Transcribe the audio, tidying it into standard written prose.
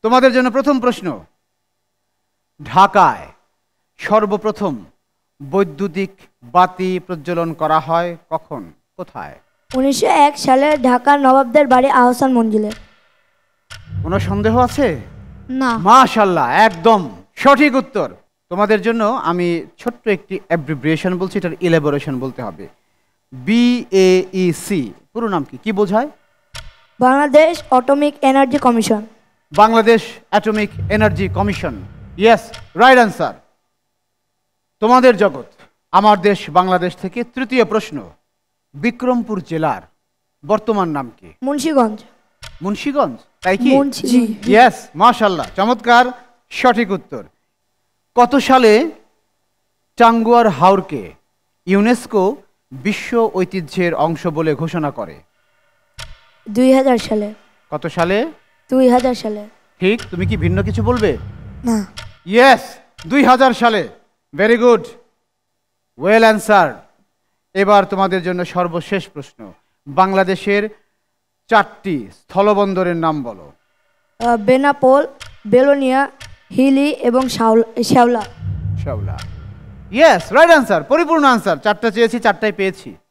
তোমাদের জন্য প্রথম প্রশ্ন, ঢাকায় সর্বপ্রথম বৈদ্যুতিক বাতি প্রজ্বলন করা হয় কখন, কোথায়? 1901 সালে ঢাকার নবাবদের বাড়ি আহসান মঞ্জিলে। কোনো সন্দেহ আছে? না। মাশাআল্লাহ, একদম সঠিক উত্তর। তোমাদের জন্য আমি ছোট্ট একটি অ্যাব্রিভিয়েশন বলছি, এটার ইলাবোরেশন বলতে হবে। BAEC পুরো নাম কি, কি বোঝায়? Bangladesh atomic energy commission. Bangladesh atomic energy commission. Yes, right answer. তোমাদের জগৎ আমার দেশ বাংলাদেশ থেকে তৃতীয় প্রশ্ন, বিক্রমপুর জেলার বর্তমান নাম কি? মুন্সিগঞ্জ। মুন্সিগঞ্জ, তাই কি? জি। ইয়েস, মাশাআল্লাহ, চমৎকার, সঠিক উত্তর। কত সালে টাঙ্গুয়ার হাওরকে ইউনেস্কো বিশ্ব ঐতিহ্যের অংশ বলে ঘোষণা করে? 2000 সালে। কত সালে? 2000 সালে। ঠিক, তুমি কি ভিন্ন কিছু বলবে? না। ইয়েস, 2000 সালে। Very good, well answer. এবার তোমাদের জন্য সর্বশেষ প্রশ্ন, বাংলাদেশের 4টি স্থলবন্দরের নাম বলো। বেনাপোল, বেলোনিয়া, হিলি এবং শেওলা। শাওলা। ইয়েস, রাইট অ্যান্সার, পরিপূর্ণ আনসার। 4টা চেয়েছি, 4টাই পেয়েছি।